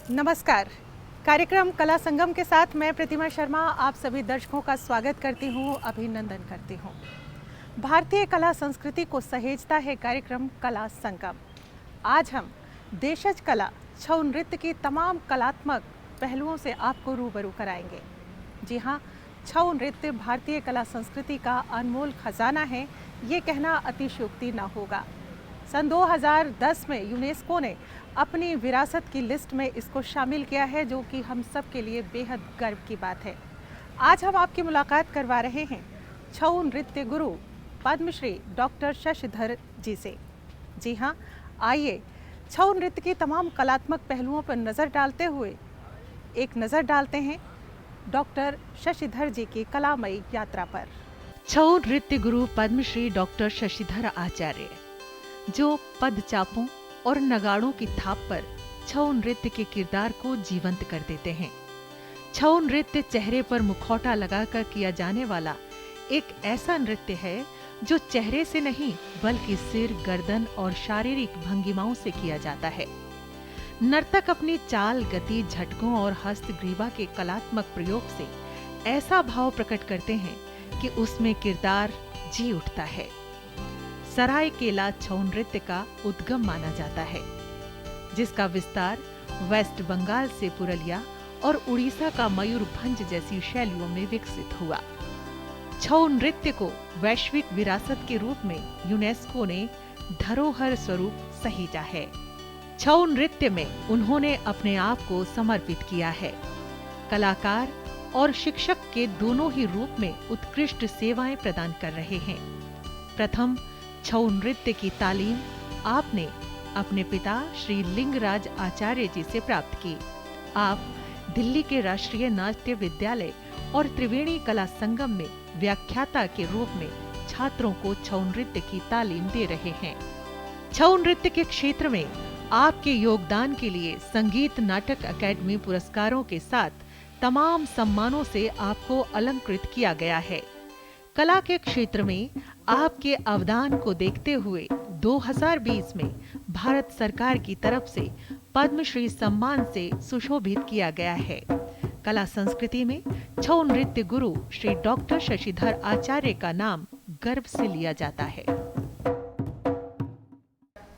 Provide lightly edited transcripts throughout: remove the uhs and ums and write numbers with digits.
नमस्कार। कार्यक्रम कला संगम के साथ मैं प्रतिमा शर्मा आप सभी दर्शकों का स्वागत करती हूँ, अभिनंदन करती हूँ। भारतीय कला संस्कृति को सहेजता है कार्यक्रम कला संगम। आज हम देशज कला छऊ नृत्य की तमाम कलात्मक पहलुओं से आपको रूबरू कराएंगे। जी हाँ, छऊ नृत्य भारतीय कला संस्कृति का अनमोल खजाना है, ये कहना अतिशयोक्ति न होगा। सन 2010 में यूनेस्को ने अपनी विरासत की लिस्ट में इसको शामिल किया है, जो कि हम सब के लिए बेहद गर्व की बात है। आज हम आपकी मुलाकात करवा रहे हैं छऊ नृत्य गुरु पद्मश्री डॉक्टर शशिधर जी से। जी हाँ, आइए छऊ नृत्य की तमाम कलात्मक पहलुओं पर नज़र डालते हुए एक नज़र डालते हैं डॉक्टर शशिधर जी की कलामयी यात्रा पर। छऊ नृत्य गुरु पद्मश्री डॉक्टर शशिधर आचार्य, जो पद चापों और नगाड़ों की थाप पर छऊ नृत्य के किरदार को जीवंत कर देते हैं। छऊ नृत्य चेहरे पर मुखौटा लगाकर किया जाने वाला एक ऐसा नृत्य है जो चेहरे से नहीं बल्कि सिर, गर्दन और शारीरिक भंगिमाओं से किया जाता है। नर्तक अपनी चाल, गति, झटकों और हस्तग्रीवा के कलात्मक प्रयोग से ऐसा भाव प्रकट करते हैं कि उसमें किरदार जी उठता है। सरायकेला छऊ नृत्य का उद्गम माना जाता है, जिसका विस्तार वेस्ट बंगाल से पुरलिया और उड़ीसा का मयूरभंज जैसी शैलियों में विकसित हुआ। छऊ नृत्य को वैश्विक विरासत के रूप में यूनेस्को ने धरोहर स्वरूप सहेजा है। छऊ नृत्य में उन्होंने अपने आप को समर्पित किया है। कलाकार और शिक्षक के दोनों ही रूप में उत्कृष्ट सेवाएं प्रदान कर रहे हैं। प्रथम छऊ नृत्य की तालीम आपने अपने पिता श्री लिंगराज आचार्य जी से प्राप्त की। आप दिल्ली के राष्ट्रीय नाट्य विद्यालय और त्रिवेणी कला संगम में व्याख्याता के रूप में छात्रों को छऊ नृत्य की तालीम दे रहे हैं। छऊ नृत्य के क्षेत्र में आपके योगदान के लिए संगीत नाटक अकादमी पुरस्कारों के साथ तमाम सम्मानों से आपको अलंकृत किया गया है। कला के क्षेत्र में आपके अवदान को देखते हुए 2020 में भारत सरकार की तरफ से पद्मश्री सम्मान से सुशोभित किया गया है। कला संस्कृति में छऊ नृत्य गुरु श्री डॉक्टर शशिधर आचार्य का नाम गर्व से लिया जाता है।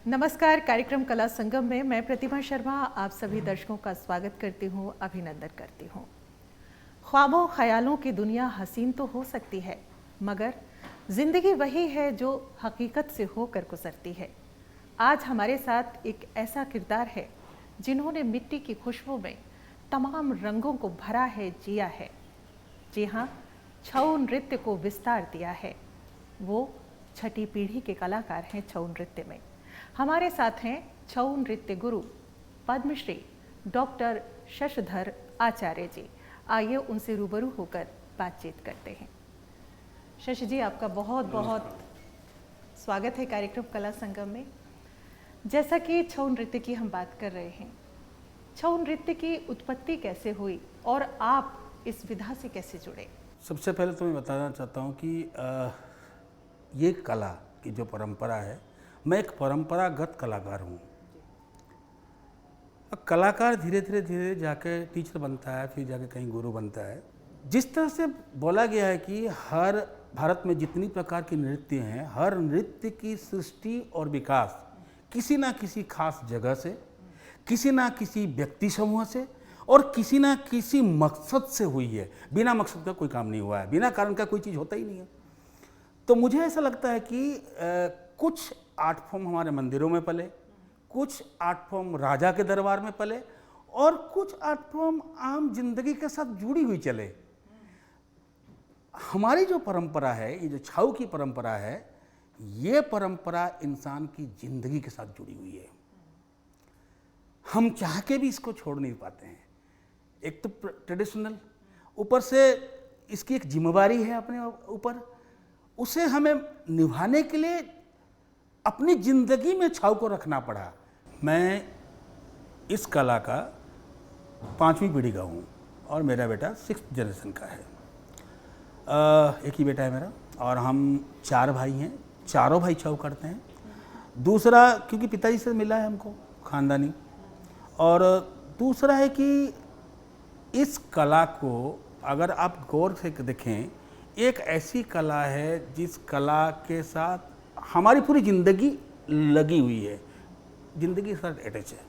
नमस्कार। कार्यक्रम कला संगम में मैं प्रतिमा शर्मा आप सभी दर्शकों का स्वागत करती हूँ, अभिनंदन करती हूँ। ख्वाबों ख्यालों की दुनिया हसीन तो हो सकती है, मगर जिंदगी वही है जो हकीकत से होकर गुजरती है। आज हमारे साथ एक ऐसा किरदार है जिन्होंने मिट्टी की खुशबू में तमाम रंगों को भरा है, जिया है। जी हाँ, छऊ नृत्य को विस्तार दिया है। वो छठी पीढ़ी के कलाकार हैं छऊ नृत्य में। हमारे साथ हैं छऊ नृत्य गुरु पद्मश्री डॉक्टर शशिधर आचार्य जी। आइए उनसे रूबरू होकर बातचीत करते हैं। शशि जी, आपका बहुत बहुत स्वागत है कार्यक्रम कला संगम में। जैसा कि छऊ नृत्य की हम बात कर रहे हैं, छऊ नृत्य की उत्पत्ति कैसे हुई और आप इस विधा से कैसे जुड़े? सबसे पहले तो मैं बताना चाहता हूँ कि ये कला की जो परंपरा है, मैं एक परंपरागत कलाकार हूँ। कलाकार धीरे धीरे जाके टीचर बनता है, फिर जाके कहीं गुरु बनता है। जिस तरह से बोला गया है कि हर भारत में जितनी प्रकार के नृत्य हैं, हर नृत्य की सृष्टि और विकास किसी ना किसी खास जगह से, किसी ना किसी व्यक्ति समूह से और किसी ना किसी मकसद से हुई है। बिना मकसद का कोई काम नहीं हुआ है, बिना कारण का कोई चीज़ होता ही नहीं है। तो मुझे ऐसा लगता है कि कुछ आर्ट फॉर्म हमारे मंदिरों में पले, कुछ आर्ट फॉर्म राजा के दरबार में पले और कुछ आर्ट फॉर्म आम जिंदगी के साथ जुड़ी हुई चले। हमारी जो परंपरा है, ये जो छऊ की परंपरा है, ये परंपरा इंसान की जिंदगी के साथ जुड़ी हुई है। हम चाह के भी इसको छोड़ नहीं पाते हैं। एक तो ट्रेडिशनल, ऊपर से इसकी एक जिम्मेदारी है अपने ऊपर, उसे हमें निभाने के लिए अपनी जिंदगी में छऊ को रखना पड़ा। मैं इस कला का 5वीं पीढ़ी का हूँ और मेरा बेटा 6th जनरेशन का है। एक ही बेटा है मेरा और हम 4 भाई हैं। चारों भाई छऊ करते हैं। दूसरा, क्योंकि पिताजी से मिला है हमको खानदानी, और दूसरा है कि इस कला को अगर आप गौर से देखें, एक ऐसी कला है जिस कला के साथ हमारी पूरी ज़िंदगी लगी हुई है, ज़िंदगी के साथ अटैच है।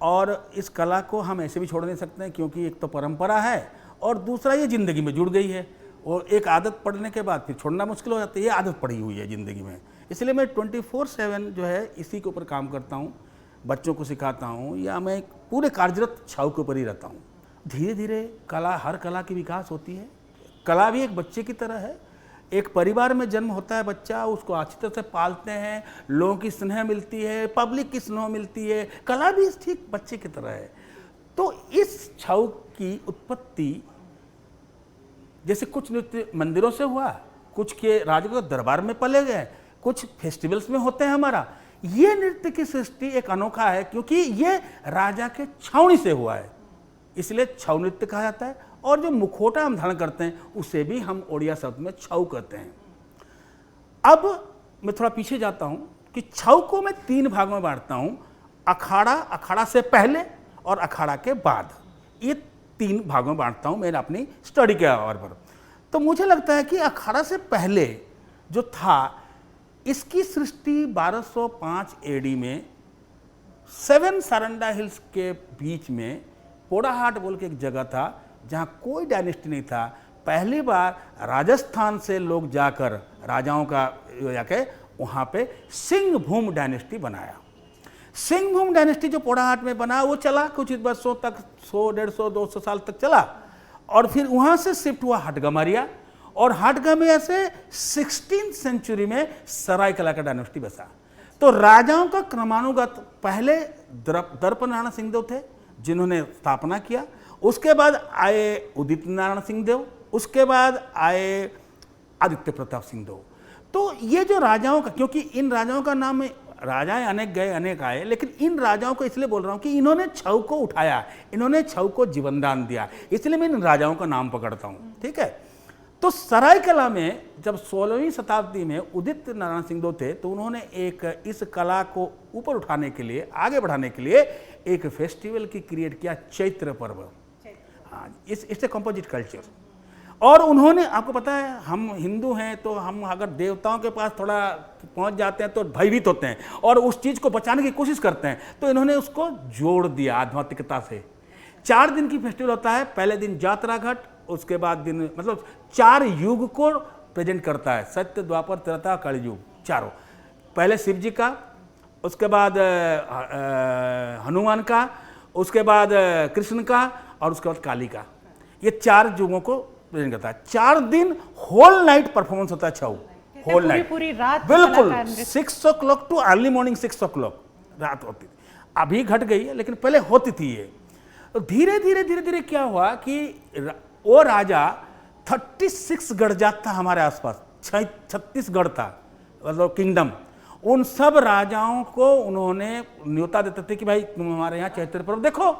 और इस कला को हम ऐसे भी छोड़ नहीं सकते हैं, क्योंकि एक तो परंपरा है और दूसरा ये ज़िंदगी में जुड़ गई है। और एक आदत पड़ने के बाद फिर छोड़ना मुश्किल हो जाता है, ये आदत पड़ी हुई है ज़िंदगी में। इसलिए मैं 24/7 जो है इसी के ऊपर काम करता हूँ, बच्चों को सिखाता हूँ, या मैं पूरे कार्यरत छाव के ऊपर ही रहता हूँ। धीरे धीरे कला, हर कला की विकास होती है। कला भी एक बच्चे की तरह है। एक परिवार में जन्म होता है बच्चा, उसको अच्छी तरह से पालते हैं, लोगों की स्नेह मिलती है, पब्लिक की स्नेह मिलती है। कला भी ठीक बच्चे की तरह है। तो इस छाव की उत्पत्ति जैसे कुछ नृत्य मंदिरों से हुआ, कुछ के राजा के दरबार में पले गए, कुछ फेस्टिवल्स में होते हैं हमारा। ये नृत्य की सृष्टि एक अनोखा है, क्योंकि ये राजा के छावनी से हुआ है, इसलिए छाव नृत्य कहा जाता है। और जो मुखौटा हम धारण करते हैं उसे भी हम ओडिया शब्द में छाव कहते हैं। अब मैं थोड़ा पीछे जाता हूं कि छाव को मैं 3 भागों में बांटता हूं, अखाड़ा, अखाड़ा से पहले और अखाड़ा के बाद। ये 3 भागों में बांटता हूं मैंने अपनी स्टडी के आधार पर। तो मुझे लगता है कि अखाड़ा से पहले जो था, इसकी सृष्टि 1205 एडी में 7 सारंडा हिल्स के बीच में पोड़ाहाट बोल के एक जगह था, जहाँ कोई डायनेस्टी नहीं था। पहली बार राजस्थान से लोग जाकर राजाओं का जाके वहाँ पे सिंहभूम डायनेस्टी बनाया। सिंहभूम डायनेस्टी जो पोड़ाहाट में बना, वो चला कुछ वर्षों तक, 100, 150, 200 साल तक चला। और फिर वहाँ से शिफ्ट हुआ हटगमरिया, और हटगमरिया से 16वीं सेंचुरी में सरायकला का डायनेस्टी बसा। तो राजाओं का क्रमानुगत पहले दर्प नारायण सिंहदेव थे जिन्होंने स्थापना किया, उसके बाद आए उदित नारायण सिंहदेव, उसके बाद आए आदित्य प्रताप सिंहदेव। तो ये जो राजाओं का, क्योंकि इन राजाओं का नाम, राजाएं अनेक गए अनेक आए, लेकिन इन राजाओं को इसलिए बोल रहा हूँ कि इन्होंने छाव को उठाया, इन्होंने छाव को जीवनदान दिया, इसलिए मैं इन राजाओं का नाम पकड़ता हूँ। ठीक है। तो सरायकला में जब 16वीं शताब्दी में उदित नारायण सिंहदेव थे, तो उन्होंने एक इस कला को ऊपर उठाने के लिए, आगे बढ़ाने के लिए एक फेस्टिवल की क्रिएट किया, चैत्र पर्व। हाँ, इट्स ए कंपोजिट कल्चर। और उन्होंने, आपको पता है हम हिंदू हैं, तो हम अगर देवताओं के पास थोड़ा पहुंच जाते हैं तो भयभीत होते हैं और उस चीज़ को बचाने की कोशिश करते हैं। तो इन्होंने उसको जोड़ दिया आध्यात्मिकता से। 4 दिन की फेस्टिवल होता है। पहले दिन जात्रा घाट, उसके बाद दिन, मतलब 4 युग को प्रेजेंट करता है, सत्य, द्वापर, त्रेता, कलयुग, चारों। पहले शिव जी का, उसके बाद हनुमान का, उसके बाद कृष्ण का, और उसके बाद काली का। ये 4 युगों को प्रेजेंट करता है। 4 दिन होल नाइट परफॉर्मेंस होता है छाऊ, होल नाइट, पूरी रात, बिल्कुल 6 o'clock too early morning 6 o'clock रात होती थी। अभी घट गई है, लेकिन पहले होती थी ये। तो धीरे धीरे क्या हुआ कि वो राजा 36 गढ़जात था हमारे आसपास, 36 गढ़ था, मतलब किंगडम। उन सब राजाओं को उन्होंने न्योता देते थे कि भाई तुम हमारे यहाँ चैत्र पर्व देखो।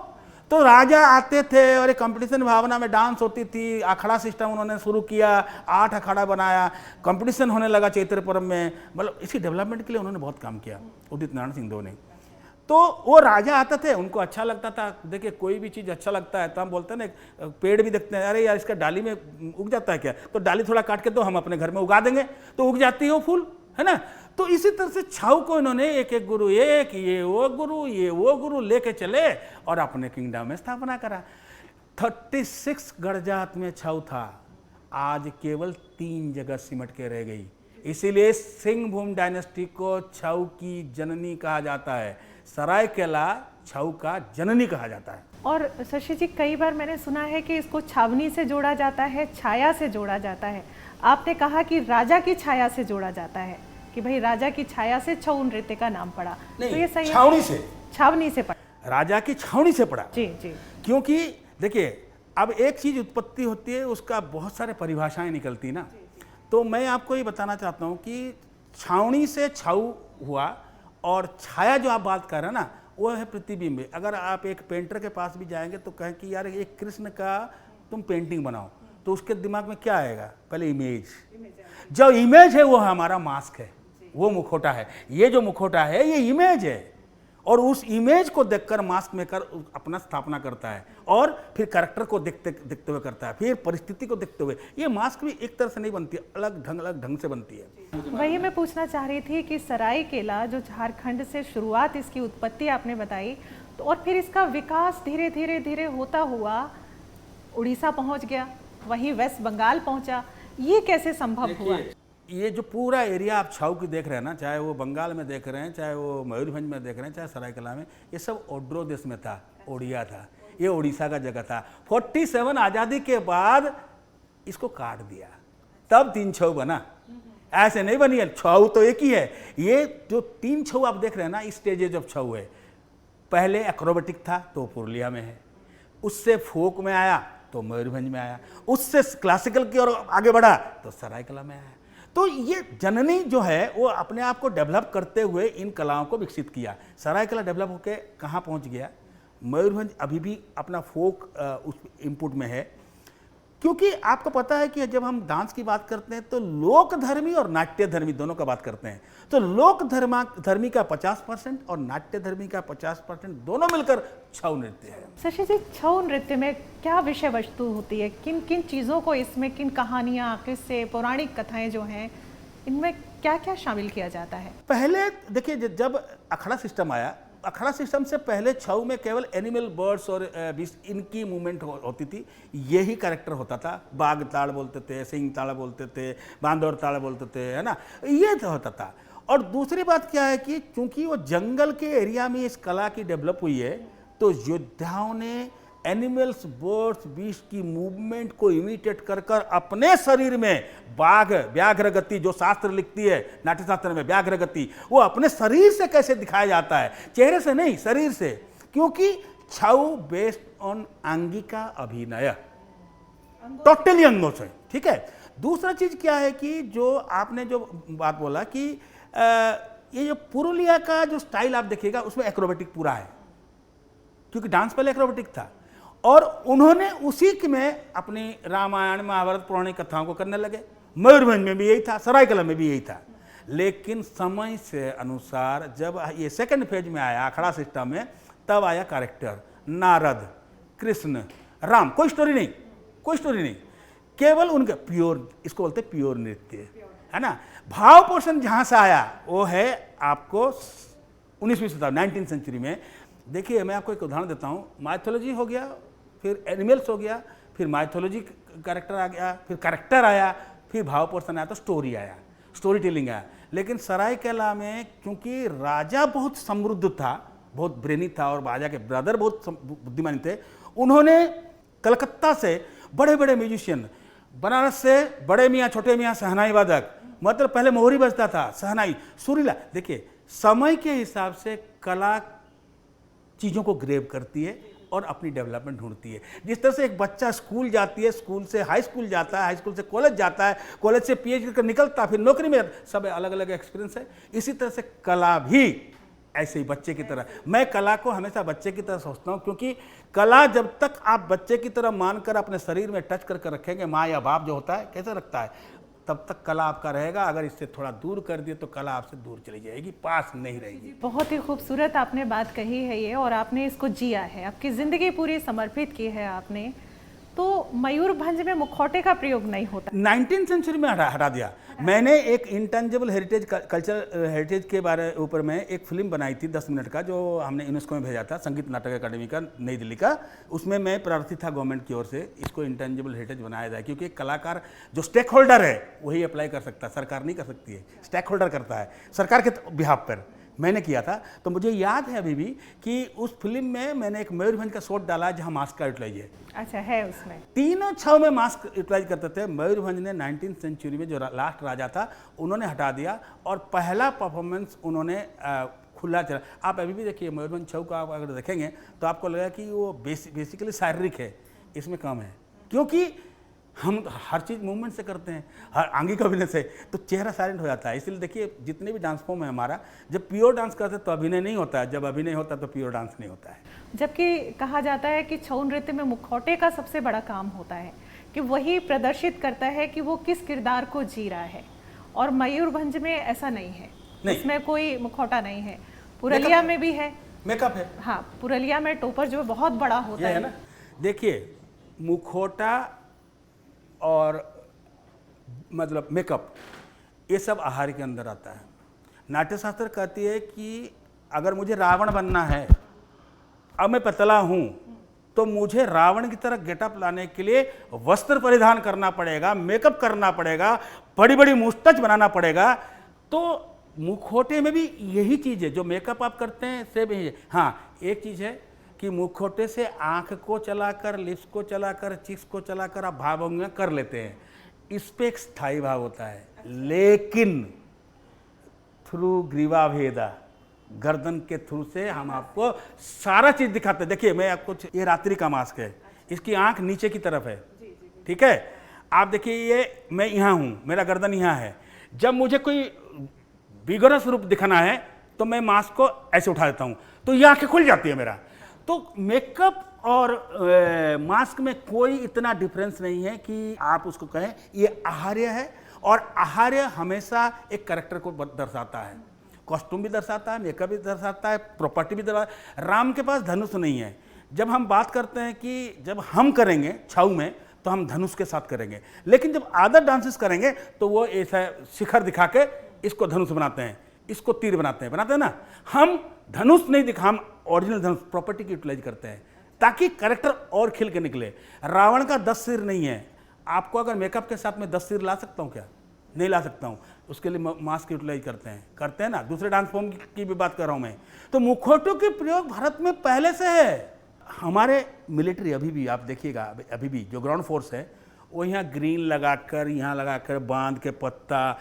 तो राजा आते थे और एक कंपटीशन भावना में डांस होती थी। अखाड़ा सिस्टम उन्होंने शुरू किया, 8 अखाड़ा बनाया, कंपटीशन होने लगा चैत्र पर्व में। मतलब इसी डेवलपमेंट के लिए उन्होंने बहुत काम किया उदित नारायण सिंहदेव ने। तो वो राजा आते थे, उनको अच्छा लगता था। देखिए कोई भी चीज़ अच्छा लगता है तो हम बोलते हैं ना, पेड़ भी देखते हैं, अरे यार इसका डाली में उग जाता है क्या, तो डाली थोड़ा काट के दो, हम अपने घर में उगा देंगे, तो उग जाती है वो फूल, है ना। तो इसी तरह से छाऊ को इन्होंने एक एक गुरु, एक ये वो गुरु, ये वो गुरु लेके चले और अपने किंगडम में स्थापना करा। 36 गढ़जात में छाऊ था, आज केवल 3 जगह सिमट के रह गई। इसीलिए सिंहभूम डायनेस्टी को छाऊ की जननी कहा जाता है, सरायकेला छाऊ का जननी कहा जाता है। और शशि जी, कई बार मैंने सुना है कि इसको छावनी से जोड़ा जाता है, छाया से जोड़ा जाता है। आपने कहा कि राजा की छाया से जोड़ा जाता है, कि भाई राजा की छाया से छऊ नृत्य का नाम पड़ा। नहीं, तो ये सही छावनी है? से, छावनी से पड़ा, राजा की छावनी से पड़ा। जी जी। क्योंकि देखिए अब एक चीज उत्पत्ति होती है, उसका बहुत सारे परिभाषाएं निकलती ना। तो मैं आपको ये बताना चाहता हूँ कि छावनी से छाऊ हुआ, और छाया जो आप बात कर रहे हैं ना, वो है प्रतिबिंब। अगर आप एक पेंटर के पास भी जाएंगे तो कहें कि यार एक कृष्ण का तुम पेंटिंग बनाओ, तो उसके दिमाग में क्या आएगा? पहले इमेज। जो इमेज है वो हमारा मास्क है, वो मुखौटा है। ये जो मुखौटा है ये इमेज है, और उस इमेज को देखकर मास्क मेकर अपना स्थापना करता है और फिर कैरेक्टर को देखते हुए करता है, फिर परिस्थिति को देखते हुए। ये मास्क भी एक तरह से नहीं बनती, अलग ढंग से बनती है। वही मैं पूछना चाह रही थी कि सरायकेला जो झारखंड से शुरुआत इसकी उत्पत्ति आपने बताई, तो और फिर इसका विकास धीरे धीरे होता हुआ उड़ीसा पहुंच गया, वहीं वेस्ट बंगाल पहुंचा, ये कैसे संभव हुआ? ये जो पूरा एरिया आप छाऊ की देख रहे हैं ना, चाहे वो बंगाल में देख रहे हैं, चाहे वो मयूरभंज में देख रहे हैं, चाहे सरायकेला में, ये सब ओड्रो देश में था, ओडिया था, ये उड़ीसा का जगह था। 47 आज़ादी के बाद इसको काट दिया, तब 3 छऊ बना, ऐसे नहीं बनी है। छऊ तो एक ही है। ये जो 3 छऊ आप देख रहे हैं ना, इस स्टेजेज ऑफ छऊ है। पहले एक्रोबेटिक था तो पुरुलिया में है, उससे फोक में आया तो मयूरभंज में आया, उससे क्लासिकल की ओर आगे बढ़ा तो सरायकेला में आया। तो ये जननी जो है वो अपने आप को डेवलप करते हुए इन कलाओं को विकसित किया। सरायकेला डेवलप होकर कहाँ पहुँच गया, मयूरभंज अभी भी अपना फोक उस इनपुट में है। क्योंकि आपको पता है कि जब हम डांस की बात करते हैं तो लोक धर्मी और नाट्य धर्मी दोनों का बात करते हैं। तो लोक धर्मी का 50% और नाट्य धर्मी का 50% दोनों मिलकर छऊ नृत्य है। शशि जी, छऊ नृत्य में क्या विषय वस्तु होती है? किन किन चीज़ों को इसमें, किन कहानियाँ, किस्से, पौराणिक कथाएं जो हैं, इनमें क्या क्या शामिल किया जाता है? पहले देखिए, जब अखाड़ा सिस्टम आया, अखाड़ा सिस्टम से पहले छऊ में केवल एनिमल, बर्ड्स और बीस्ट, इनकी मूवमेंट होती थी। यही कैरेक्टर होता था। बाघ ताड़ बोलते थे, सिंह ताड़ बोलते थे, बांदर ताड़ बोलते थे, है ना, ये तो होता था। और दूसरी बात क्या है कि चूंकि वो जंगल के एरिया में इस कला की डेवलप हुई है, तो योद्धाओं ने एनिमल्स, बर्ड्स, बीस्ट की मूवमेंट को इमिटेट कर कर अपने शरीर में व्याघ्र गति, जो शास्त्र लिखती है नाट्य शास्त्र में व्याघ्र गति, वो अपने शरीर से कैसे दिखाया जाता है, चेहरे से नहीं, शरीर से। क्योंकि छऊ बेस्ड ऑन अंगिका अभिनय, टोटली अंगों से, ठीक है। दूसरा चीज क्या है कि जो आपने जो बात बोला कि ये जो पुरुलिया का जो स्टाइल आप देखिएगा उसमें एक्रोबेटिक पूरा है, क्योंकि डांस पहले एक्रोबेटिक था और उन्होंने उसी में अपनी रामायण, महाभारत, पौराणिक कथाओं को करने लगे। मयूरभंज में भी यही था, सरायकेला में भी यही था। लेकिन समय से अनुसार जब ये सेकंड फेज में आया अखाड़ा सिस्टम में, तब आया कैरेक्टर, नारद, कृष्ण, राम, कोई स्टोरी नहीं, केवल उनका प्योर, इसको बोलते हैं प्योर नृत्य, है ना। भाव पोषण जहाँ से आया वो है आपको 19वीं शताब्दी, 19th सेंचुरी में। देखिए, मैं आपको एक उदाहरण देता हूँ। माइथोलॉजी हो गया, फिर एनिमल्स हो गया, फिर माइथोलॉजी कैरेक्टर आ गया, फिर कैरेक्टर आया, फिर भाव पोषण आया, तो स्टोरी आया, स्टोरी टेलिंग आया। लेकिन सरायकेला में क्योंकि राजा बहुत समृद्ध था, बहुत ब्रेनी था, और राजा के ब्रदर बहुत बुद्धिमान थे, उन्होंने कलकत्ता से बड़े बड़े म्यूजिशियन, बनारस से बड़े मियाँ छोटे मियाँ सहनाई वादक, मतलब पहले मोहरी बजता था, सहनाई, सुरीला। देखिए, समय के हिसाब से कला चीज़ों को ग्रेब करती है और अपनी डेवलपमेंट ढूंढती है। जिस तरह से एक बच्चा स्कूल जाती है, स्कूल से हाई स्कूल जाता है, हाई स्कूल से कॉलेज जाता है, कॉलेज से पीएचडी कर निकलता है, फिर नौकरी में, सब अलग अलग एक्सपीरियंस है। इसी तरह से कला भी ऐसे ही बच्चे की तरह, मैं कला को हमेशा बच्चे की तरह सोचता हूँ, क्योंकि कला जब तक आप बच्चे की तरह मानकर अपने शरीर में टच करके रखेंगे, माँ या बाप जो होता है कैसे रखता है, तब तक कला आपका रहेगा। अगर इससे थोड़ा दूर कर दिए तो कला आपसे दूर चली जाएगी, पास नहीं रहेगी। बहुत ही खूबसूरत आपने बात कही है ये, और आपने इसको जिया है, आपकी ज़िंदगी पूरी समर्पित की है आपने। तो मयूरभंज में मुखौटे का प्रयोग नहीं होता, 19th सेंचुरी में हटा दिया। मैंने एक इंटेंजिबल हेरिटेज, कल्चर हेरिटेज के बारे ऊपर में एक फिल्म बनाई थी 10 मिनट का, जो हमने यूनेस्को में भेजा था, संगीत नाटक अकादमी का, नई दिल्ली का। उसमें मैं प्रार्थी था गवर्नमेंट की ओर से, इसको इंटेंजिबल हेरिटेज बनाया जाए, क्योंकि कलाकार जो स्टेक होल्डर है वही अप्लाई कर सकता है, सरकार नहीं कर सकती है। स्टेक होल्डर करता है सरकार के बिहाफ पर। मैंने किया था, तो मुझे याद है अभी भी कि उस फिल्म में मैंने एक मयूरभंज का शॉट डाला जहां मास्क का यूटिलाइज है। अच्छा, है उसमें तीनों छव में मास्क यूटिलाइज करते थे। मयूरभंज ने 19th सेंचुरी में जो लास्ट राजा था उन्होंने हटा दिया, और पहला परफॉर्मेंस उन्होंने खुला चला। आप अभी भी देखिए मयूरभंज छव का, आप अगर देखेंगे तो आपको लगेगा कि वो बेसिकली शारीरिक है, इसमें कम है, क्योंकि हम हर चीज़ मूवमेंट से करते हैं, हर आंगिक अभिनय से, तो चेहरा साइलेंट हो जाता है। इसलिए देखिए, जितने भी डांस फॉर्म है हमारा, जब प्योर डांस करते हैं तो अभिनय नहीं होता है, जब अभिनय होता है तो प्योर डांस नहीं होता है। जबकि कहा जाता है कि छऊ नृत्य में मुखौटे का सबसे बड़ा काम होता है, कि वही प्रदर्शित करता है कि वो किस किरदार को जी रहा है, और मयूरभंज में ऐसा नहीं है, इसमें कोई मुखौटा नहीं है। पुरुलिया में भी है, मेकअप है। हाँ, पुरलिया में टोपर जो है बहुत बड़ा होता ये है ना, देखिए मुखौटा और मतलब मेकअप ये सब आहार के अंदर आता है। नाट्यशास्त्र कहती है कि अगर मुझे रावण बनना है, अब मैं पतला हूं तो मुझे रावण की तरह गेटअप लाने के लिए वस्त्र परिधान करना पड़ेगा, मेकअप करना पड़ेगा, बड़ी बड़ी मुस्टच बनाना पड़ेगा। तो मुखौटे में भी यही चीज़ है, जो मेकअप आप करते हैं सेम यही है। हाँ, एक चीज़ है कि मुखौटे से आंख को चलाकर, लिप्स को चलाकर, चिक्स को चलाकर आप भावभंगिमा कर लेते हैं, इस पे एक स्थायी भाव होता है। लेकिन थ्रू ग्रीवा भेदा, गर्दन के थ्रू से हम आपको सारा चीज दिखाते हैं। देखिए मैं आपको, ये रात्रि का मास्क है, इसकी आंख नीचे की तरफ है, ठीक है। आप देखिए ये मैं यहाँ हूँ, मेरा गर्दन यहाँ है। जब मुझे कोई विगरस रूप दिखाना है तो मैं मास्क को ऐसे उठा देता हूँ, तो ये आंखें खुल जाती है मेरा। तो मेकअप और मास्क में कोई इतना डिफरेंस नहीं है कि आप उसको कहें ये आहार्य है। और आहार्य हमेशा एक कैरेक्टर को दर्शाता है, कॉस्ट्यूम भी दर्शाता है, मेकअप भी दर्शाता है, प्रॉपर्टी भी दर्शाता है। राम के पास धनुष नहीं है। जब हम बात करते हैं कि जब हम करेंगे छाऊ में तो हम धनुष के साथ करेंगे, लेकिन जब अदर डांसेस करेंगे तो वो ऐसा शिखर दिखा के इसको धनुष बनाते हैं, इसको तीर बनाते हैं ना। हम धनुष नहीं दिखा, हम ओरिजिनल धनुष प्रॉपर्टी की यूटिलाइज करते हैं ताकि कैरेक्टर और खिल के निकले। रावण का 10 सिर नहीं है। आपको अगर मेकअप के साथ में 10 सिर ला सकता हूँ क्या? नहीं ला सकता हूँ। उसके लिए मास्क यूटिलाइज करते हैं ना। दूसरे डांस फॉर्म की भी बात कर रहा हूँ मैं। तो मुखौटों के प्रयोग भारत में पहले से है। हमारे मिलिट्री अभी भी आप देखिएगा, अभी भी जो ग्राउंड फोर्स है वो यहाँ ग्रीन लगाकर, यहाँ लगाकर बांध के पत्ता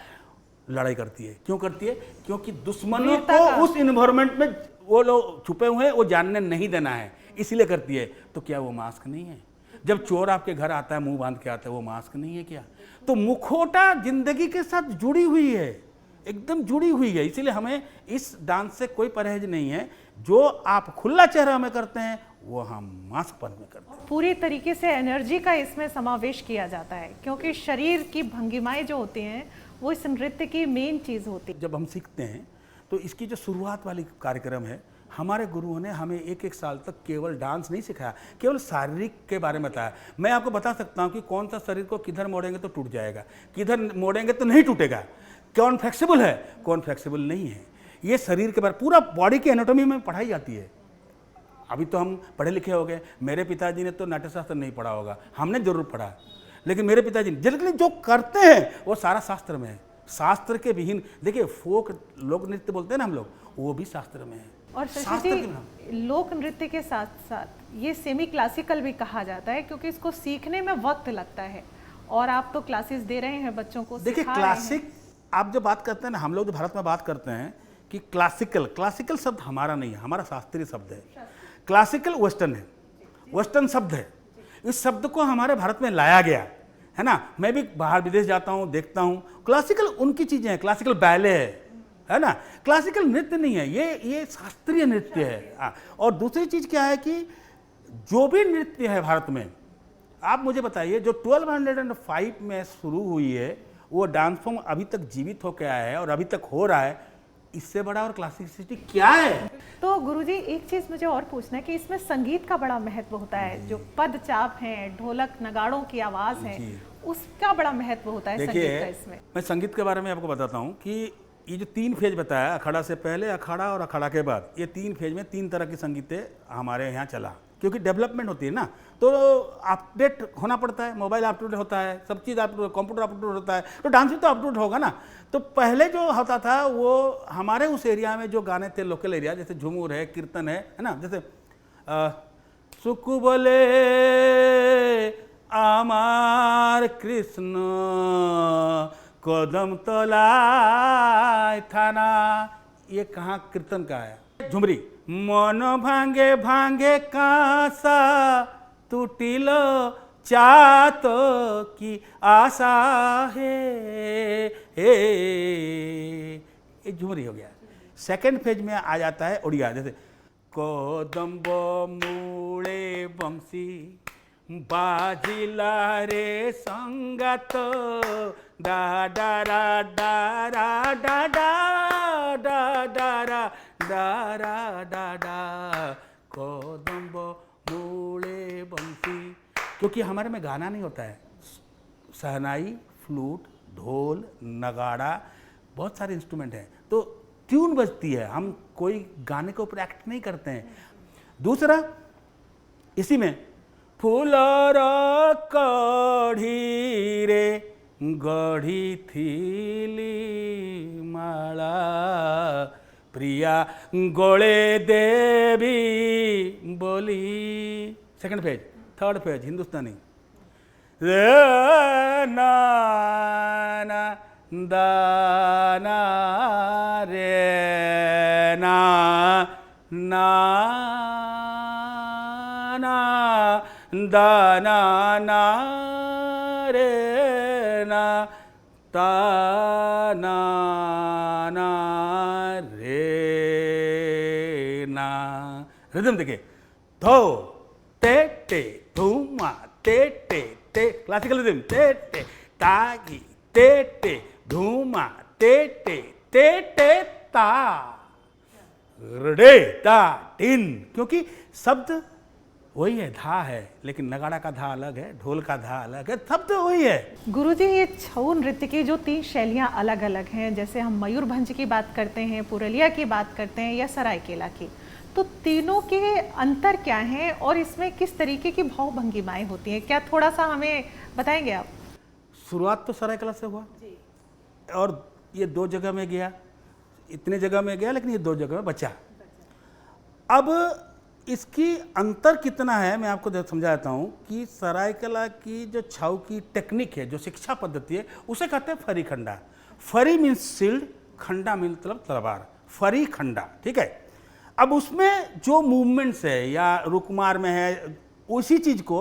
लड़ाई करती है। क्यों करती है? क्योंकि दुश्मनों को उस इन्वायरमेंट में वो लोग छुपे हुए हैं, वो जानने नहीं देना है, इसीलिए करती है। तो क्या वो मास्क नहीं है? जब चोर आपके घर आता है मुंह बांध के आता है, वो मास्क नहीं है क्या? तो मुखौटा जिंदगी के साथ जुड़ी हुई है, एकदम जुड़ी हुई है। इसीलिए हमें इस डांस से कोई परहेज नहीं है। जो आप खुला चेहरा में करते हैं वो हम मास्क पर में करते हैं। पूरी तरीके से एनर्जी का इसमें समावेश किया जाता है, क्योंकि शरीर की भंगिमाएं जो होती हैं वो इस नृत्य की मेन चीज होती है। जब हम सीखते हैं तो इसकी जो शुरुआत वाली कार्यक्रम है, हमारे गुरुओं ने हमें एक साल तक केवल डांस नहीं सिखाया, केवल शारीरिक के बारे में बताया। मैं आपको बता सकता हूँ कि कौन सा शरीर को किधर मोड़ेंगे तो टूट जाएगा, किधर मोड़ेंगे तो नहीं टूटेगा, कौन फ्लेक्सिबल है, कौन फ्लेक्सिबल नहीं है। ये शरीर के बारे, पूरा बॉडी की एनाटॉमी में पढ़ाई जाती है। अभी तो हम पढ़े लिखे हो गए। मेरे पिताजी ने तो नाट्यशास्त्र नहीं पढ़ा होगा, हमने जरूर पढ़ा, लेकिन मेरे पिताजी ने जो करते हैं वो सारा शास्त्र में है। शास्त्र के विहीन, देखिए फोक लोक नृत्य बोलते हैं ना हम लोग, वो भी शास्त्र में है। और शशि जी, लोक नृत्य के साथ साथ ये सेमी क्लासिकल भी कहा जाता है, क्योंकि इसको सीखने में वक्त लगता है। और आप तो क्लासेस दे रहे हैं बच्चों को। देखिए क्लासिक, आप जो बात करते हैं ना, हम लोग जो भारत में बात करते हैं कि क्लासिकल शब्द हमारा नहीं है, हमारा शास्त्रीय शब्द है। क्लासिकल वेस्टर्न है, वेस्टर्न शब्द है। इस शब्द को हमारे भारत में लाया गया है ना। मैं भी बाहर विदेश जाता हूँ, देखता हूँ, क्लासिकल उनकी चीजें हैं, क्लासिकल बैले है ना। क्लासिकल नृत्य नहीं है, ये शास्त्रीय नृत्य है। और दूसरी चीज क्या है कि जो भी नृत्य है भारत में, आप मुझे बताइए, जो 1205 में शुरू हुई है वो डांस फॉर्म अभी तक जीवित होकर आया है और अभी तक हो रहा है। इससे बड़ा और क्लासिसिटी क्या है? तो गुरुजी, एक चीज मुझे और पूछना है कि इसमें संगीत का बड़ा महत्व होता है। जो पद चाप है, ढोलक नगाड़ों की आवाज है, उसका बड़ा महत्व होता है संगीत का इसमें। मैं संगीत के बारे में आपको बताता हूँ कि ये जो 3 फेज बताया, अखाड़ा से पहले, अखाड़ा और अखाड़ा के बाद, ये 3 फेज में 3 तरह की संगीतें हमारे यहाँ चला। क्योंकि डेवलपमेंट होती है ना, तो अपडेट होना पड़ता है, मोबाइल अपडेट होता है, सब चीज़ अपडेट, कंप्यूटर अपडेट होता है, तो डांस भी तो अपडेट होगा ना। तो पहले जो होता था वो हमारे उस एरिया में जो गाने थे, लोकल एरिया, जैसे झूमूर है, कीर्तन है ना, जैसे सुख बोले आमार कृष्ण कदम तलाय थाना, ये कहाँ कीर्तन का है। झुमरी, मन भांगे भांगे कांसा टूटिलो चात की आशा है, ये झुमरी हो गया। सेकंड फेज में आ जाता है उड़िया, जैसे कोदम्ब मूले बंसी बाजिला रे संगत डा डा रा डा रा डा डा डा डा रा दारा डाडा कोदम्ब मूले बंसी। क्योंकि हमारे में गाना नहीं होता है, शहनाई, फ्लूट, ढोल, नगाड़ा, बहुत सारे इंस्ट्रूमेंट हैं, तो ट्यून बजती है, हम कोई गाने के ऊपर एक्ट नहीं करते हैं। दूसरा इसी में फूलर कढ़ी रे गढ़ी थीली माला प्रिया गोले देवी बोली। सेकंड पेज, थर्ड पेज हिंदुस्तानी। रे ना ना दाना रे ना ना ना दाना ना रे ना ता ना ना रे ना। रिदम देखिए, धो ते टे धूमा ते टे ते, क्लासिकल रिदम ते टे तागी ते टे धूमा ते टे ता रे ता टिन। क्योंकि शब्द वही है, धा है, लेकिन नगाड़ा का धा अलग है, ढोल का धा अलग है, शब्द वही है। गुरुजी, ये छऊ नृत्य की जो 3 शैलियाँ अलग अलग हैं, जैसे हम मयूरभंज की बात करते हैं, पुरुलिया की बात करते हैं या सरायकेला की, तो तीनों के अंतर क्या हैं और इसमें किस तरीके की भाव भंगिमाएँ होती हैं, क्या थोड़ा सा हमें बताएंगे आप? शुरुआत तो सरायकेला से हुआ जी। और ये 2 जगह में गया, इतने जगह में गया, लेकिन ये 2 जगह में बचा। अब इसकी अंतर कितना है मैं आपको समझाता हूँ कि सरायकेला की जो छाऊ की टेक्निक है, जो शिक्षा पद्धति है, उसे कहते हैं फरी खंडा। फरी मीन्स शिल्ड, खंडा मीन्स मतलब तलवार, फरी खंडा, ठीक है। अब उसमें जो मूवमेंट्स है या रुकमार में है, उसी चीज़ को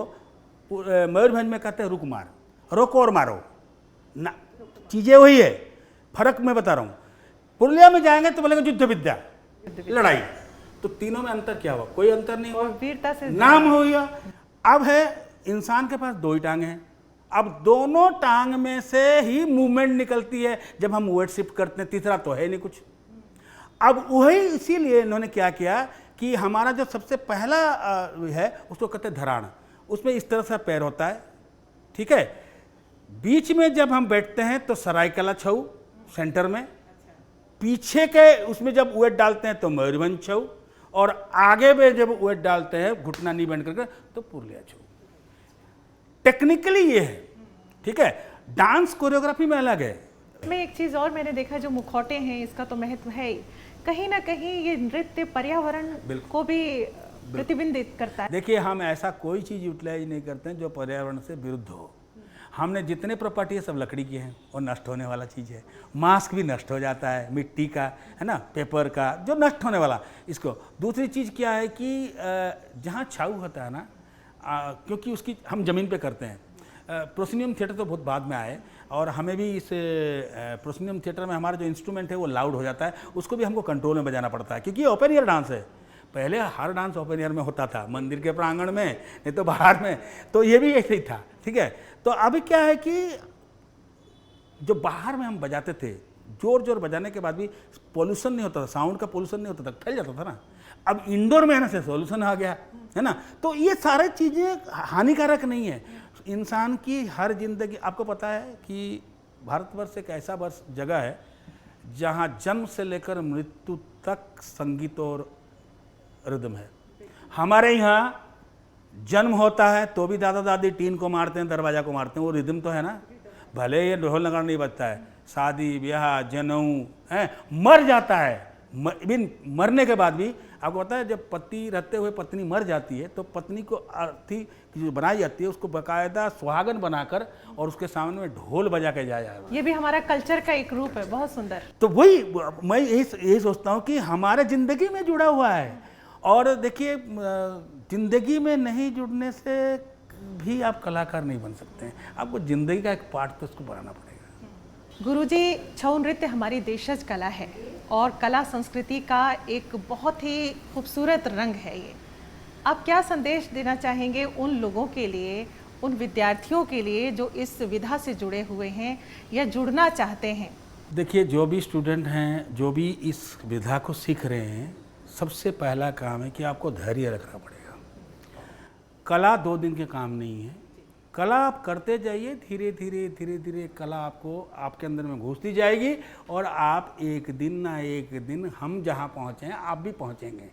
मयूरभंज में कहते हैं रुकमार, रोको और मारो ना, चीज़ें वही है, फर्क मैं बता रहा हूँ। पुरुलिया में जाएंगे तो बोलेंगे युद्ध विद्या, लड़ाई, तो तीनों में अंतर क्या हुआ? कोई अंतर नहीं हुआ, वीरता से नाम हो गया। अब है इंसान के पास 2 ही टांग हैं, अब दोनों टांग में से ही मूवमेंट निकलती है जब हम वेट शिफ्ट करते हैं, तीसरा तो है नहीं कुछ। अब वही इसीलिए इन्होंने क्या किया कि हमारा जो सबसे पहला है उसको कहते हैं धरान, उसमें इस तरह से पैर होता है, ठीक है। बीच में जब हम बैठते हैं तो सरायकेला छऊ सेंटर में, पीछे के उसमें जब वेट डालते हैं तो मयूरभंज छऊ, और आगे में जब वेट डालते हैं घुटना नहीं बंद करके तो पुरुलिया छऊ। टेक्निकली ये है, ठीक है। डांस कोरियोग्राफी में अलग है। में एक चीज़ और मैंने देखा, जो मुखौटे हैं इसका तो महत्व है ही, कहीं ना कहीं ये नृत्य पर्यावरण को भी प्रतिबिंबित करता है। देखिए, हम ऐसा कोई चीज़ यूटिलाइज नहीं करते हैं जो पर्यावरण से विरुद्ध हो। हमने जितने प्रॉपर्टी है सब लकड़ी की हैं और नष्ट होने वाला चीज़ है। मास्क भी नष्ट हो जाता है, मिट्टी का है ना, पेपर का, जो नष्ट होने वाला इसको। दूसरी चीज़ क्या है कि जहाँ छाऊ होता है ना, क्योंकि उसकी हम ज़मीन पे करते हैं। प्रोसिनियम थिएटर तो बहुत बाद में आए, और हमें भी इस प्रोसिनियम थिएटर में हमारा जो इंस्ट्रूमेंट है वो लाउड हो जाता है, उसको भी हमको कंट्रोल में बजाना पड़ता है, क्योंकि ये ओपन एयर डांस है। पहले हर डांस ओपन एयर में होता था, मंदिर के प्रांगण में, नहीं तो बाहर में, तो ये भी ऐसे ही था, ठीक है। तो अभी क्या है कि जो बाहर में हम बजाते थे, जोर जोर बजाने के बाद भी पोल्यूशन नहीं होता था, साउंड का पोल्यूशन नहीं होता था, फैल जाता था ना। अब इंडोर में आने से सोल्यूशन आ गया है ना, तो ये सारी चीज़ें हानिकारक नहीं है इंसान की हर जिंदगी। आपको पता है कि भारतवर्ष एक ऐसा जगह है जहाँ जन्म से लेकर मृत्यु तक संगीत और रिदम है। हमारे यहाँ जन्म होता है तो भी दादा दादी टीन को मारते हैं, दरवाजा को मारते हैं, वो रिदम तो है ना, भले ये ढोल नगाड़ा नहीं बजता है। शादी ब्याह जनेऊ है, मर जाता है, इवन मरने के बाद भी आपको पता है जब पति रहते हुए पत्नी मर जाती है तो पत्नी को अर्थी जो बनाई जाती है उसको बाकायदा सुहागन बनाकर और उसके सामने में ढोल बजा के जाया जाए। ये भी हमारा कल्चर का एक रूप है, बहुत सुंदर। तो वही मैं यही सोचता हूँ कि हमारे जिंदगी में जुड़ा हुआ है। और देखिए, जिंदगी में नहीं जुड़ने से भी आप कलाकार नहीं बन सकते हैं, आपको जिंदगी का एक पार्ट तो उसको बनाना पड़ेगा। गुरुजी, छऊ नृत्य हमारी देशज कला है और कला संस्कृति का एक बहुत ही खूबसूरत रंग है ये। आप क्या संदेश देना चाहेंगे उन लोगों के लिए, उन विद्यार्थियों के लिए जो इस विधा से जुड़े हुए हैं या जुड़ना चाहते हैं? देखिए, जो भी स्टूडेंट हैं, जो भी इस विधा को सीख रहे हैं, सबसे पहला काम है कि आपको धैर्य रखना पड़ेगा। कला 2 दिन के काम नहीं है। कला आप करते जाइए, धीरे धीरे धीरे धीरे कला आपको आपके अंदर में घुसती जाएगी और आप एक दिन ना एक दिन हम जहाँ पहुँचे हैं आप भी पहुँचेंगे।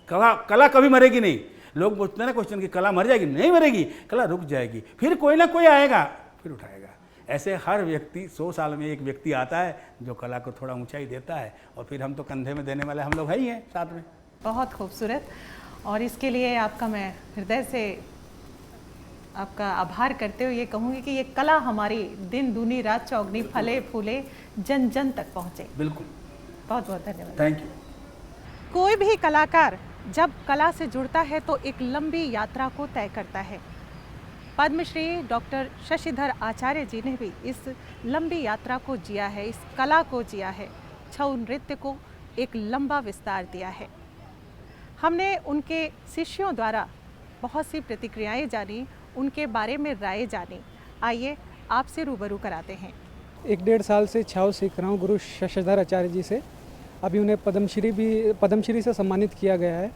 कला कभी मरेगी नहीं। लोग पूछते हैं ना क्वेश्चन कि कला मर जाएगी, नहीं मरेगी, कला रुक जाएगी, फिर कोई ना कोई आएगा फिर उठाएगा। ऐसे हर व्यक्ति 100 साल में एक व्यक्ति आता है जो कला को थोड़ा ऊंचाई देता है, और फिर हम तो कंधे में देने वाले हम लोग है ही हैं साथ में। बहुत खूबसूरत, और इसके लिए आपका मैं हृदय से आपका आभार करते हुए ये कहूँगी कि ये कला हमारी दिन दूनी रात चौगनी फले फूले जन जन तक पहुँचे। बिल्कुल, बहुत बहुत धन्यवाद। Thank you. कोई भी कलाकार जब कला से जुड़ता है तो एक लंबी यात्रा को तय करता है। पद्मश्री डॉक्टर शशिधर आचार्य जी ने भी इस लंबी यात्रा को जिया है, इस कला को जिया है, छऊ नृत्य को एक लंबा विस्तार दिया है। हमने उनके शिष्यों द्वारा बहुत सी प्रतिक्रियाएं जानी, उनके बारे में राय जानी। आइए आपसे रूबरू कराते हैं। 1-1.5 साल से छाव सीख रहा हूँ गुरु शशिधर आचार्य जी से। अभी उन्हें पद्मश्री से सम्मानित किया गया है,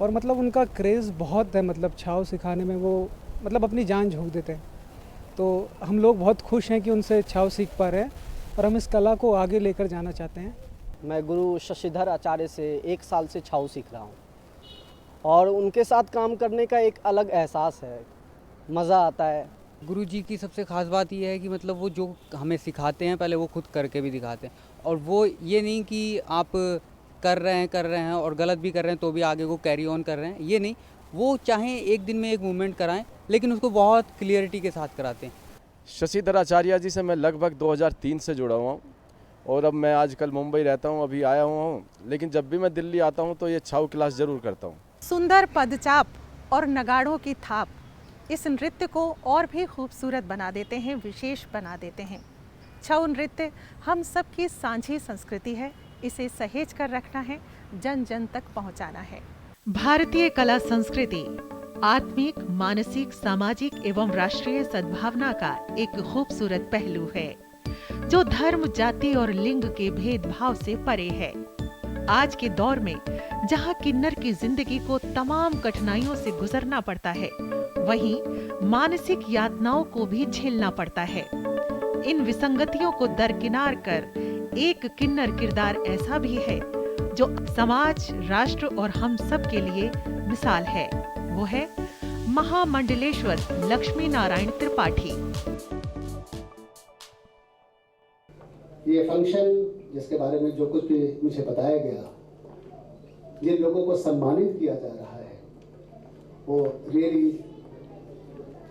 और मतलब उनका क्रेज़ बहुत है, मतलब छाव सिखाने में वो मतलब अपनी जान झोंक देते हैं। तो हम लोग बहुत खुश हैं कि उनसे छाव सीख पा रहे हैं, और हम इस कला को आगे लेकर जाना चाहते हैं। मैं गुरु शशिधर आचार्य से 1 साल से छाव सीख रहा हूँ, और उनके साथ काम करने का एक अलग एहसास है, मज़ा आता है। गुरु जी की सबसे ख़ास बात यह है कि मतलब वो जो हमें सिखाते हैं पहले वो खुद करके भी दिखाते हैं, और वो ये नहीं कि आप कर रहे हैं और गलत भी कर रहे हैं तो भी आगे को कैरी ऑन कर रहे हैं, ये नहीं। वो चाहे एक दिन में एक मूवमेंट कराएं, लेकिन उसको बहुत क्लियरिटी के साथ कराते हैं। शशिधर आचार्य जी से मैं लगभग 2003 से जुड़ा हुआ हूँ, और अब मैं आजकल मुंबई रहता हूँ, अभी आया हुआ हूँ, लेकिन जब भी मैं दिल्ली आता हूँ तो ये छाव क्लास ज़रूर करता हूँ। सुंदर पदचाप और नगाड़ों की थाप इस नृत्य को और भी खूबसूरत बना देते हैं, विशेष बना देते हैं। छऊ नृत्य हम सबकी साझी संस्कृति है, इसे सहेज कर रखना है, जन जन तक पहुंचाना है। भारतीय कला संस्कृति आत्मिक, मानसिक, सामाजिक एवं राष्ट्रीय सद्भावना का एक खूबसूरत पहलू है, जो धर्म, जाति और लिंग के भेदभाव से परे है। आज के दौर में जहां किन्नर की जिंदगी को तमाम कठिनाइयों से गुजरना पड़ता है, वहीं मानसिक यातनाओं को भी झेलना पड़ता है। इन विसंगतियों को दरकिनार कर एक किन्नर किरदार ऐसा भी है जो समाज, राष्ट्र और हम सब के लिए मिसाल है। वो है महामंडलेश्वर लक्ष्मी नारायण त्रिपाठी। ये फंक्शन जिसके बारे में जो कुछ भी मुझे बताया गया, जिन लोगों को सम्मानित किया जा रहा है वो रियली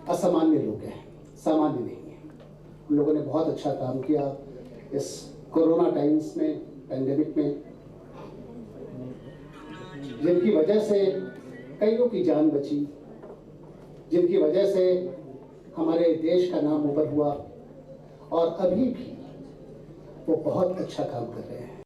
असामान्य लोग हैं, सामान्य नहीं है। उन लोगों ने बहुत अच्छा काम किया इस कोरोना टाइम्स में, पैंडेमिक में, जिनकी वजह से कईयों की जान बची, जिनकी वजह से हमारे देश का नाम ऊपर हुआ, और अभी भी वो बहुत अच्छा काम कर रहे हैं।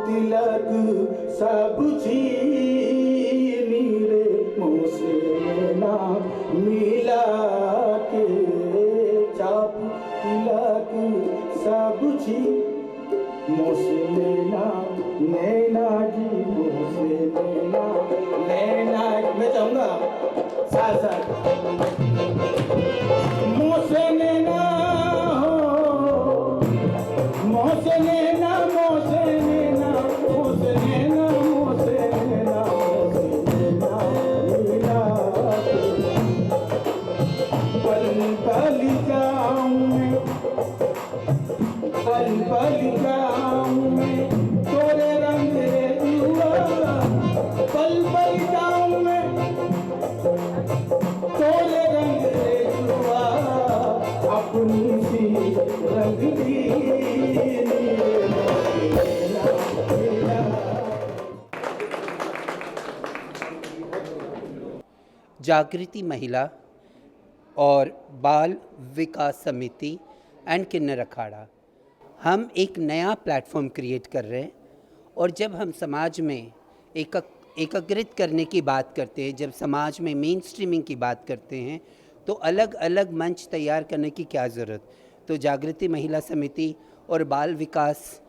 तिलक सब चीनी रे मुझसे ना मिला के, चाप तिलक सब चीनी मुझसे ना, नैना जी मुझसे नैना, नैना मैं चाहूँगा साथ साथ मुझसे नैना हो, मुझसे नैना, मुझसे नैना, मुझसे नैना, मुझसे नैना, मुझसे नैना मिला के, पल जाऊं मैं तोरे रंग रे जुआ, पल पल जाऊं मैं तोरे रंग रे जुआ, अपनी सी रंग दी जागृति महिला और बाल विकास समिति एंड किन्नर अखाड़ा हम एक नया प्लेटफॉर्म क्रिएट कर रहे हैं। और जब हम समाज में एकीकृत करने की बात करते हैं, जब समाज में मेन स्ट्रीमिंग की बात करते हैं, तो अलग अलग मंच तैयार करने की क्या ज़रूरत। तो जागृति महिला समिति और बाल विकास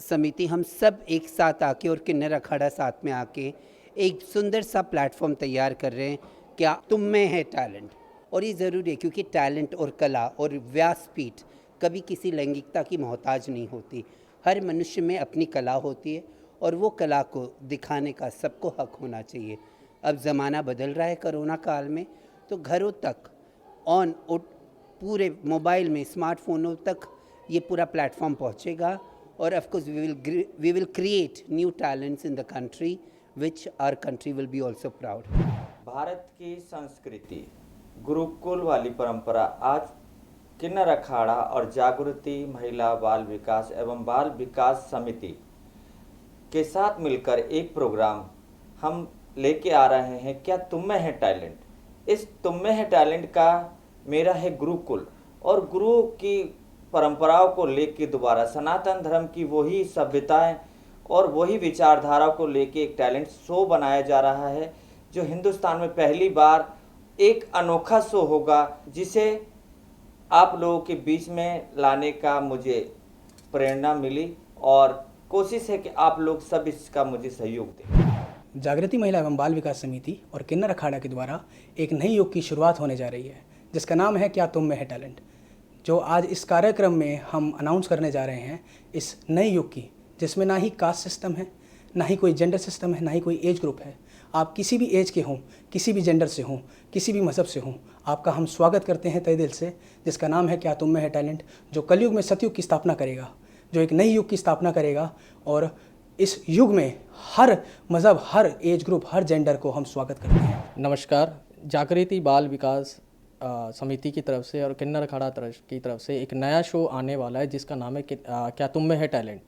समिति हम सब एक साथ आके और किन्नर अखाड़ा साथ में आके एक सुंदर सा प्लेटफॉर्म तैयार कर रहे हैं, क्या तुम में है टैलेंट। और ये ज़रूरी है क्योंकि टैलेंट और कला और व्यासपीठ कभी किसी लैंगिकता की मोहताज नहीं होती। हर मनुष्य में अपनी कला होती है और वो कला को दिखाने का सबको हक होना चाहिए। अब ज़माना बदल रहा है कोरोना काल में, तो घरों तक पूरे मोबाइल में स्मार्टफोनों तक ये पूरा प्लेटफॉर्म पहुँचेगा। और of course we will create new talents in the country which our country will be also proud. Bharat की संस्कृति, गुरुकुल वाली परंपरा आज किन्नर अखाड़ा और जागृति महिला बाल विकास एवं बाल विकास समिति के साथ मिलकर एक प्रोग्राम हम लेके आ रहे हैं, क्या तुम में है टैलेंट। इस तुम में है टैलेंट का मेरा है गुरुकुल, और गुरु की परंपराओं को लेके दोबारा सनातन धर्म की वही सभ्यताएं और वही विचारधारा को लेके एक टैलेंट शो बनाया जा रहा है, जो हिंदुस्तान में पहली बार एक अनोखा शो होगा, जिसे आप लोगों के बीच में लाने का मुझे प्रेरणा मिली और कोशिश है कि आप लोग सब इसका मुझे सहयोग दें। जागृति महिला एवं बाल विकास समिति और किन्नर अखाड़ा के द्वारा एक नई युग की शुरुआत होने जा रही है, जिसका नाम है क्या तुम में है टैलेंट, जो आज इस कार्यक्रम में हम अनाउंस करने जा रहे हैं। इस नए युग की, जिसमें ना ही कास्ट सिस्टम है, ना ही कोई जेंडर सिस्टम है, ना ही कोई एज ग्रुप है। आप किसी भी एज के हों, किसी भी जेंडर से हों, किसी भी मज़हब से हों, आपका हम स्वागत करते हैं तहे दिल से, जिसका नाम है क्या तुम में है टैलेंट, जो कलयुग में सतयुग की स्थापना करेगा, जो एक नई युग की स्थापना करेगा। और इस युग में हर मज़हब, हर एज ग्रुप, हर जेंडर को हम स्वागत करते हैं। नमस्कार। जागृति बाल विकास समिति की तरफ से और किन्नर अखाड़ा की तरफ से एक नया शो आने वाला है, जिसका नाम है क्या तुम में है टैलेंट।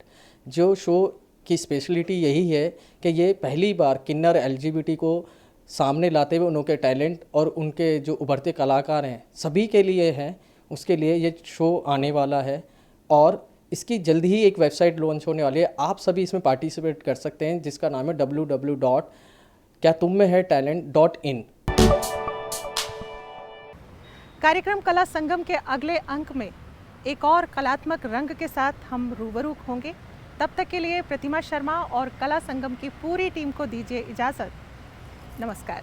जो शो की स्पेशलिटी यही है कि ये पहली बार किन्नर LGBT को सामने लाते हुए उनके टैलेंट और उनके जो उभरते कलाकार हैं सभी के लिए हैं, उसके लिए ये शो आने वाला है। और इसकी जल्दी ही एक वेबसाइट लॉन्च होने वाली है, आप सभी इसमें पार्टिसिपेट कर सकते हैं, जिसका नाम है www.kyatummehetalent.in। कार्यक्रम कला संगम के अगले अंक में एक और कलात्मक रंग के साथ हम रूबरू होंगे। तब तक के लिए प्रतिमा शर्मा और कला संगम की पूरी टीम को दीजिए इजाज़त। नमस्कार।